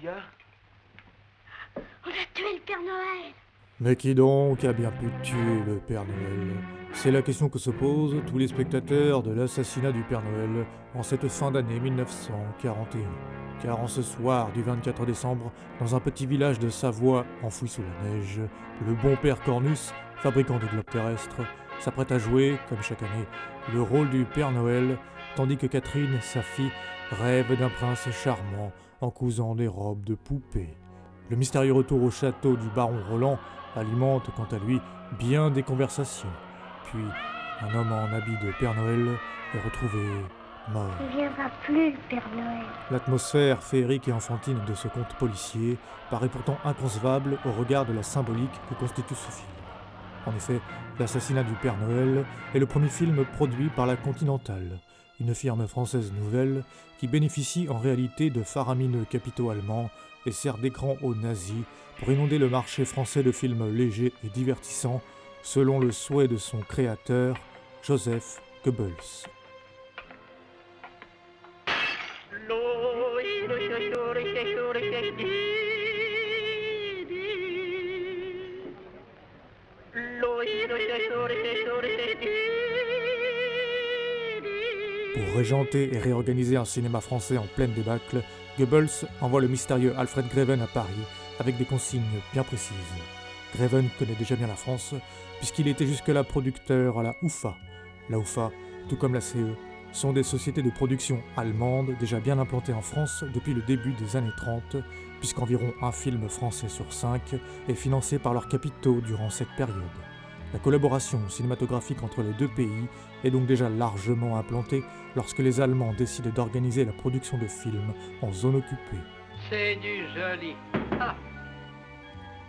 qu'il y a? On a tué le Père Noël. Mais qui donc a bien pu tuer le Père Noël? C'est la question que se posent tous les spectateurs de l'assassinat du Père Noël en cette fin d'année 1941. Car en ce soir du 24 décembre, dans un petit village de Savoie enfoui sous la neige, le bon père Cornus, fabricant de globes terrestres, s'apprête à jouer, comme chaque année, le rôle du Père Noël, tandis que Catherine, sa fille, rêve d'un prince charmant en cousant des robes de poupée. Le mystérieux retour au château du baron Roland alimente quant à lui bien des conversations. Puis, un homme en habit de Père Noël est retrouvé mort. Il ne viendra plus le Père Noël. L'atmosphère féerique et enfantine de ce conte policier paraît pourtant inconcevable au regard de la symbolique que constitue ce film. En effet, l'assassinat du Père Noël est le premier film produit par la Continental, une firme française nouvelle qui bénéficie en réalité de faramineux capitaux allemands et sert d'écran aux nazis pour inonder le marché français de films légers et divertissants, selon le souhait de son créateur, Joseph Goebbels. Pour régenter et réorganiser un cinéma français en pleine débâcle, Goebbels envoie le mystérieux Alfred Greven à Paris avec des consignes bien précises. Greven connaît déjà bien la France, puisqu'il était jusque-là producteur à la UFA. La UFA, tout comme la CE, sont des sociétés de production allemandes déjà bien implantées en France depuis le début des années 30, puisqu'environ un film français sur 5 est financé par leurs capitaux durant cette période. La collaboration cinématographique entre les deux pays est donc déjà largement implantée lorsque les Allemands décident d'organiser la production de films en zone occupée. C'est du joli. Ah.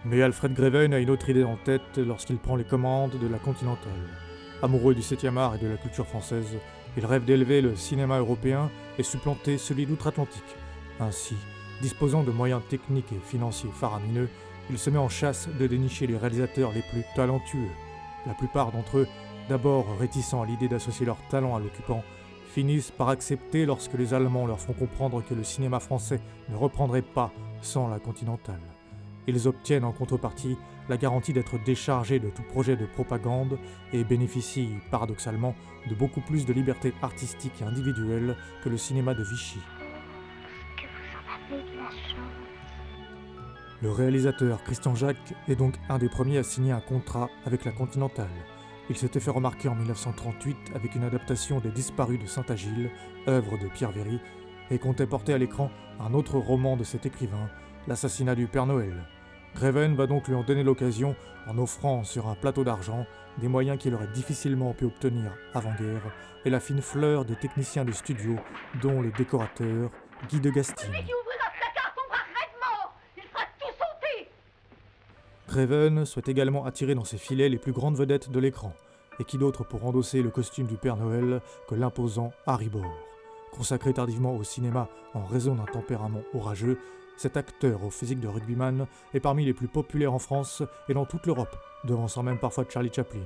Mais Alfred Greven a une autre idée en tête lorsqu'il prend les commandes de la Continental. Amoureux du 7e art et de la culture française, il rêve d'élever le cinéma européen et supplanter celui d'outre-Atlantique. Ainsi, disposant de moyens techniques et financiers faramineux, il se met en chasse de dénicher les réalisateurs les plus talentueux. La plupart d'entre eux, d'abord réticents à l'idée d'associer leur talent à l'occupant, finissent par accepter lorsque les Allemands leur font comprendre que le cinéma français ne reprendrait pas sans la Continentale. Ils obtiennent en contrepartie la garantie d'être déchargés de tout projet de propagande et bénéficient, paradoxalement, de beaucoup plus de liberté artistique et individuelle que le cinéma de Vichy. Que vous en avez de la chance. Le réalisateur Christian Jacques est donc un des premiers à signer un contrat avec la Continentale. Il s'était fait remarquer en 1938 avec une adaptation des Disparus de Saint-Agile, œuvre de Pierre Véry, et comptait porter à l'écran un autre roman de cet écrivain, L'assassinat du Père Noël. Greven va donc lui en donner l'occasion en offrant sur un plateau d'argent des moyens qu'il aurait difficilement pu obtenir avant-guerre et la fine fleur des techniciens du studio, dont le décorateur Guy de Gastine. Celui qui ouvrira ce placard tombera raide mort. Il fera tout sauter. Greven souhaite également attirer dans ses filets les plus grandes vedettes de l'écran, et qui d'autre pour endosser le costume du Père Noël que l'imposant Harry Bohr. Consacré tardivement au cinéma en raison d'un tempérament orageux, cet acteur au physique de rugbyman est parmi les plus populaires en France et dans toute l'Europe, devançant même parfois Charlie Chaplin.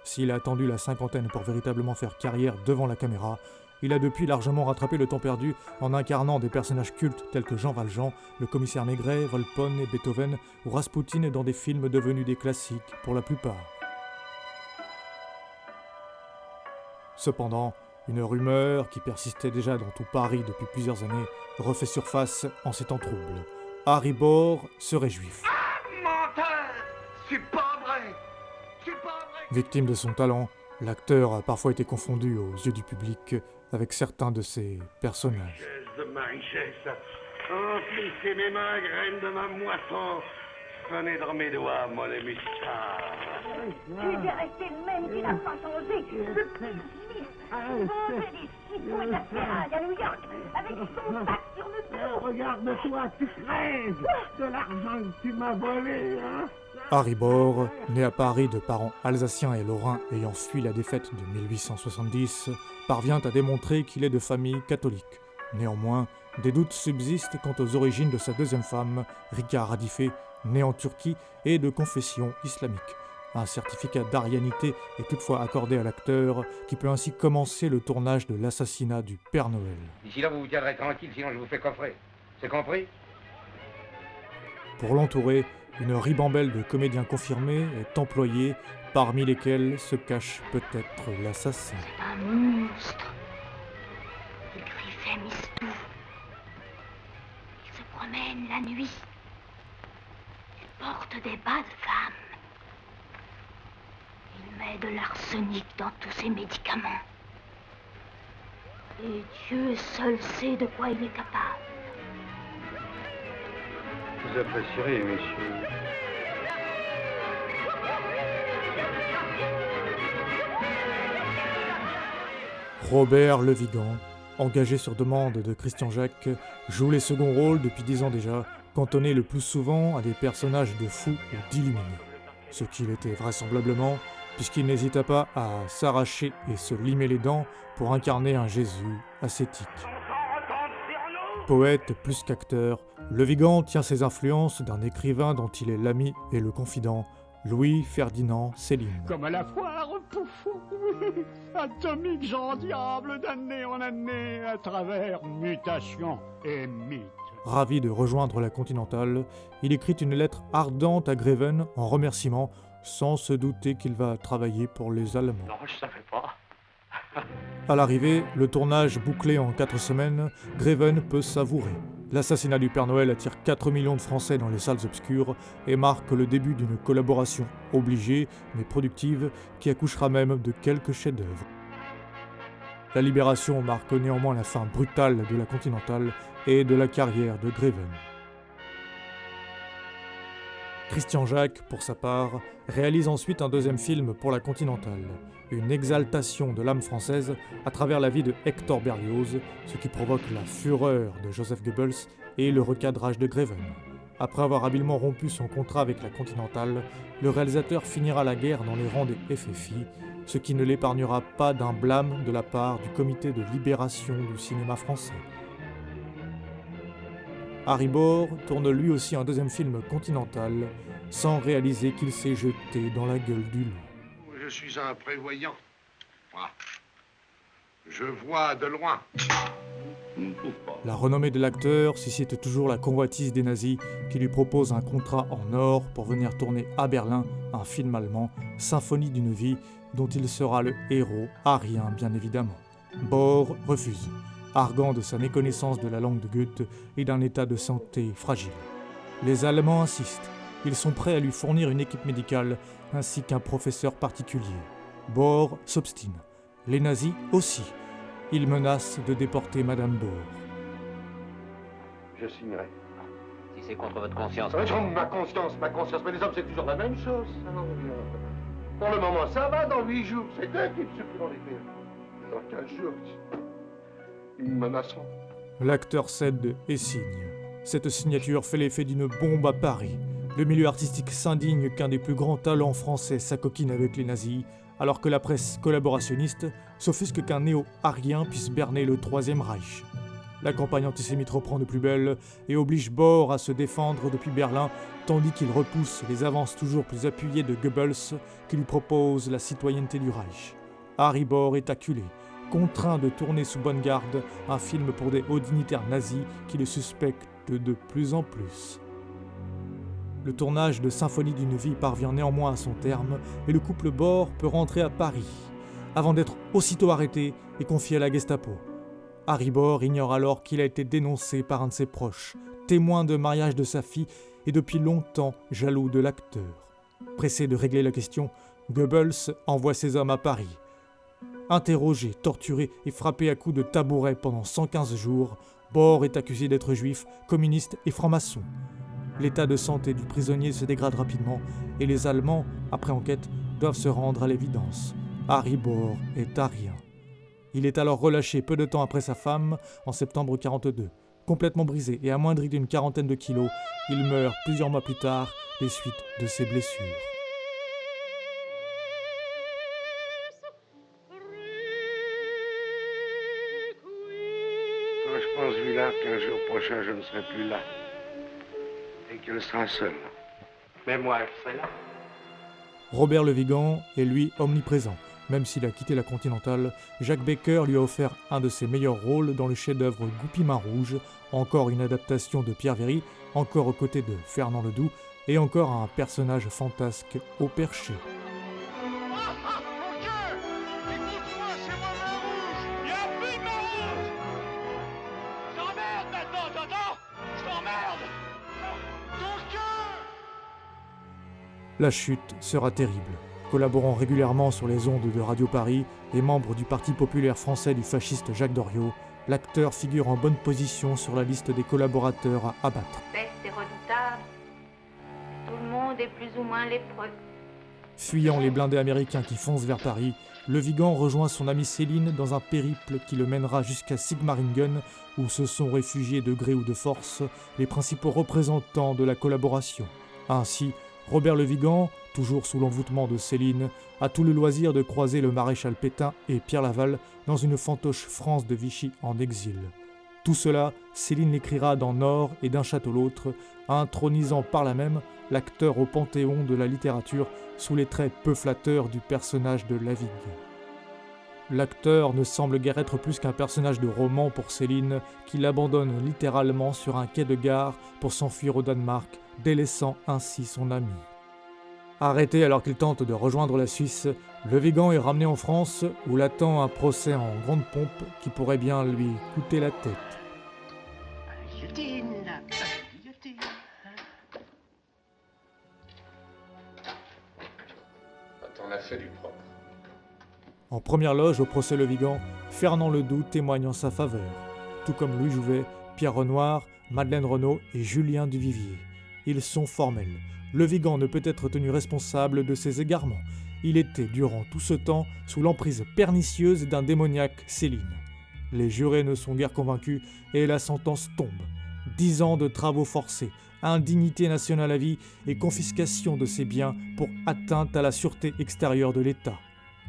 S'il a attendu la cinquantaine pour véritablement faire carrière devant la caméra, il a depuis largement rattrapé le temps perdu en incarnant des personnages cultes tels que Jean Valjean, le commissaire Maigret, Volpone et Beethoven, ou Rasputin dans des films devenus des classiques pour la plupart. Cependant, une rumeur qui persistait déjà dans tout Paris depuis plusieurs années refait surface en ces temps troubles. Harry Bohr serait juif. Menteur! C'est pas vrai! C'est pas vrai! Victime de son talent, l'acteur a parfois été confondu aux yeux du public avec certains de ses personnages. Richesse de ma richesse, emplissez mes mains, graines de ma moisson, sonnez dans mes doigts, mon muscard. Tu es resté le même, tu n'as pas changé. Le petit Smith, vendait des citrons et de la ferraille à New York, avec son sac sur le dos. Regarde-toi, tu crèves de l'argent que tu m'as volé, hein? Harry Bohr, né à Paris de parents alsaciens et lorrains ayant fui la défaite de 1870, parvient à démontrer qu'il est de famille catholique. Néanmoins, des doutes subsistent quant aux origines de sa deuxième femme, Rika Radifé, née en Turquie et de confession islamique. Un certificat d'arianité est toutefois accordé à l'acteur, qui peut ainsi commencer le tournage de l'assassinat du Père Noël. D'ici là, vous vous tiendrez tranquille, sinon je vous fais coffrer. C'est compris? Pour l'entourer, une ribambelle de comédiens confirmés est employée, parmi lesquels se cache peut-être l'assassin. C'est un monstre. Il griffait Mistou. Il se promène la nuit. Il porte des bas de femme. Il met de l'arsenic dans tous ses médicaments. Et Dieu seul sait de quoi il est capable. Vous apprécierez, messieurs. Robert Le Vigan, engagé sur demande de Christian Jacques, joue les seconds rôles depuis 10 ans déjà, cantonné le plus souvent à des personnages de fous ou d'illuminés. Ce qu'il était vraisemblablement, puisqu'il n'hésita pas à s'arracher et se limer les dents pour incarner un Jésus ascétique. Poète plus qu'acteur, Le Vigan tient ses influences d'un écrivain dont il est l'ami et le confident, Louis-Ferdinand Céline. Comme à la foire, poufou, atomique Jean Diable d'année en année, à travers mutation et mythe. Ravi de rejoindre la Continentale, il écrit une lettre ardente à Greven en remerciement, sans se douter qu'il va travailler pour les Allemands. Non, je savais pas. À l'arrivée, le tournage bouclé en 4 semaines, Greven peut savourer. L'assassinat du Père Noël attire 4 millions de Français dans les salles obscures et marque le début d'une collaboration obligée mais productive qui accouchera même de quelques chefs-d'œuvre. La Libération marque néanmoins la fin brutale de la Continentale et de la carrière de Greven. Christian Jacques, pour sa part, réalise ensuite un deuxième film pour la Continentale, une exaltation de l'âme française à travers la vie de Hector Berlioz, ce qui provoque la fureur de Joseph Goebbels et le recadrage de Greven. Après avoir habilement rompu son contrat avec la Continentale, le réalisateur finira la guerre dans les rangs des FFI, ce qui ne l'épargnera pas d'un blâme de la part du comité de libération du cinéma français. Harry Bohr tourne lui aussi un deuxième film continental, sans réaliser qu'il s'est jeté dans la gueule du loup. Je suis un prévoyant. Moi, je vois de loin. La renommée de l'acteur suscite toujours la convoitise des nazis qui lui proposent un contrat en or pour venir tourner à Berlin un film allemand, Symphonie d'une vie, dont il sera le héros, arien bien évidemment. Bohr refuse, arguant de sa méconnaissance de la langue de Goethe et d'un état de santé fragile. Les Allemands insistent, ils sont prêts à lui fournir une équipe médicale ainsi qu'un professeur particulier. Bohr s'obstine, les nazis aussi. Ils menacent de déporter Madame Bohr. Je signerai. Si c'est contre votre conscience. Ma conscience, mais les hommes, c'est toujours la même chose. Pour le moment, ça va, dans 8 jours. C'est eux qui me supplieront les faits. Dans 15 jours, ils me menaceront. L'acteur cède et signe. Cette signature fait l'effet d'une bombe à Paris. Le milieu artistique s'indigne qu'un des plus grands talents français s'acoquine avec les nazis, alors que la presse collaborationniste s'offusque qu'un néo-arien puisse berner le Troisième Reich. La campagne antisémite reprend de plus belle et oblige Bohr à se défendre depuis Berlin, tandis qu'il repousse les avances toujours plus appuyées de Goebbels qui lui propose la citoyenneté du Reich. Harry Bohr est acculé, contraint de tourner sous bonne garde un film pour des hauts dignitaires nazis qui le suspectent de plus en plus. Le tournage de Symphonie d'une vie parvient néanmoins à son terme et le couple Bohr peut rentrer à Paris, avant d'être aussitôt arrêté et confié à la Gestapo. Harry Bohr ignore alors qu'il a été dénoncé par un de ses proches, témoin de mariage de sa fille et depuis longtemps jaloux de l'acteur. Pressé de régler la question, Goebbels envoie ses hommes à Paris. Interrogé, torturé et frappé à coups de tabouret pendant 115 jours, Bohr est accusé d'être juif, communiste et franc-maçon. L'état de santé du prisonnier se dégrade rapidement et les Allemands, après enquête, doivent se rendre à l'évidence. Harry Bohr est arien. Il est alors relâché peu de temps après sa femme, en septembre 1942. Complètement brisé et amoindri d'une 40aine de kilos, il meurt plusieurs mois plus tard des suites de ses blessures. Quand je pense, Villard, qu'un jour prochain, je ne serai plus là. Et qu'elle sera seule. Mais moi, je serai là. Robert Le Vigan est lui omniprésent, Même s'il a quitté la Continentale, Jacques Becker lui a offert un de ses meilleurs rôles dans le chef-d'œuvre Goupil Main Rouge, encore une adaptation de Pierre Véry, encore aux côtés de Fernand Ledoux, et encore un personnage fantasque au perché. La chute sera terrible. Collaborant régulièrement sur les ondes de Radio Paris et membre du Parti populaire français du fasciste Jacques Doriot, l'acteur figure en bonne position sur la liste des collaborateurs à abattre. Peste est redoutable. Tout le monde est plus ou moins lépreux. Fuyant les blindés américains qui foncent vers Paris, Le Vigan rejoint son amie Céline dans un périple qui le mènera jusqu'à Sigmaringen, où se sont réfugiés de gré ou de force les principaux représentants de la collaboration. Ainsi, Robert Le Vigan, toujours sous l'envoûtement de Céline, a tout le loisir de croiser le maréchal Pétain et Pierre Laval dans une fantoche France de Vichy en exil. Tout cela, Céline l'écrira dans Nord et d'un château l'autre, intronisant par là même l'acteur au panthéon de la littérature sous les traits peu flatteurs du personnage de Lavigne. L'acteur ne semble guère être plus qu'un personnage de roman pour Céline, qui l'abandonne littéralement sur un quai de gare pour s'enfuir au Danemark, délaissant ainsi son ami. Arrêté alors qu'il tente de rejoindre la Suisse, Le Vigan est ramené en France où l'attend un procès en grande pompe qui pourrait bien lui coûter la tête. Guillotine. T'en as fait du propre. En première loge au procès Le Vigan, Fernand Ledoux témoigne en sa faveur, tout comme Louis Jouvet, Pierre Renoir, Madeleine Renaud et Julien Duvivier. Ils sont formels. Le Vigan ne peut être tenu responsable de ses égarements. Il était, durant tout ce temps, sous l'emprise pernicieuse d'un démoniaque Céline. Les jurés ne sont guère convaincus et la sentence tombe. 10 ans de travaux forcés, indignité nationale à vie et confiscation de ses biens pour atteinte à la sûreté extérieure de l'État.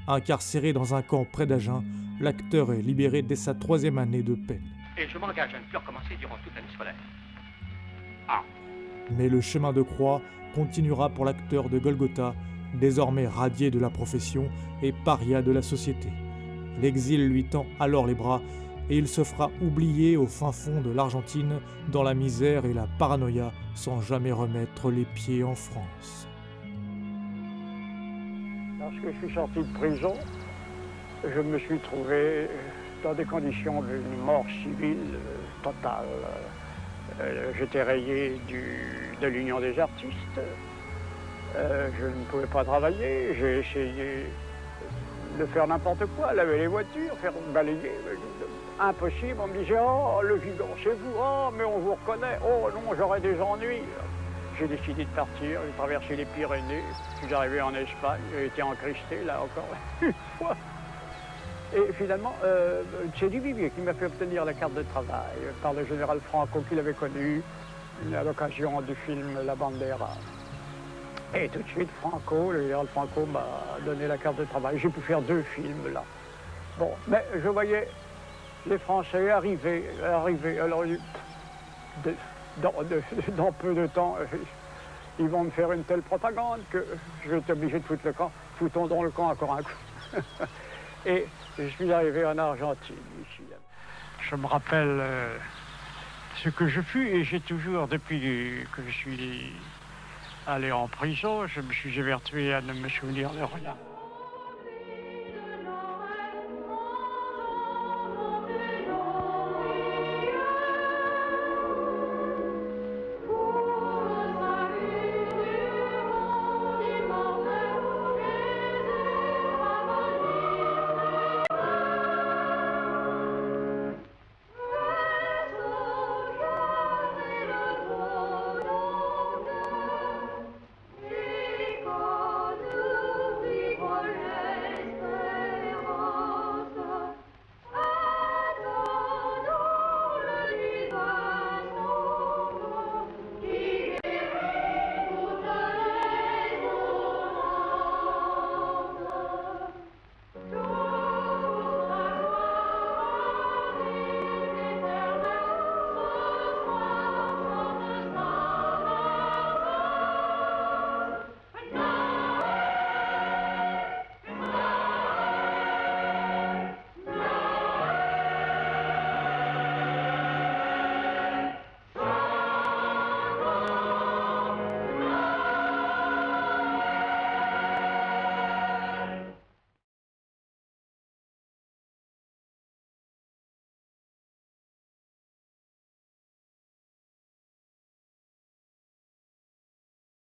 Incarcéré dans un camp près d'Agen, l'acteur est libéré dès sa 3e année de peine. Et je m'engage à ne plus recommencer durant toute l'année scolaire. Mais le chemin de croix continuera pour l'acteur de Golgotha, désormais radié de la profession et paria de la société. L'exil lui tend alors les bras et il se fera oublier au fin fond de l'Argentine, dans la misère et la paranoïa, sans jamais remettre les pieds en France. Lorsque je suis sorti de prison, je me suis trouvé dans des conditions d'une mort civile totale. J'étais rayé de l'Union des artistes. Je ne pouvais pas travailler. J'ai essayé de faire n'importe quoi, laver les voitures, faire balayer. Impossible. On me disait « Oh, Le Vigan, c'est vous. Oh, mais on vous reconnaît. Oh non, j'aurais des ennuis. » J'ai décidé de partir. J'ai traversé les Pyrénées. Je suis arrivé en Espagne. J'ai été encristé, là, encore une fois. Et finalement, c'est Duvivier qui m'a fait obtenir la carte de travail par le général Franco qu'il avait connu à l'occasion du film La Bandera. Et tout de suite, le général Franco m'a donné la carte de travail. J'ai pu faire 2 films là. Bon, mais je voyais les Français arriver. Alors, dans peu de temps, ils vont me faire une telle propagande que je vais être obligé de foutre le camp. Foutons dans le camp encore un coup. Et je suis arrivé en Argentine, ici. Je me rappelle ce que je fus, et j'ai toujours, depuis que je suis allé en prison, je me suis évertué à ne me souvenir de rien.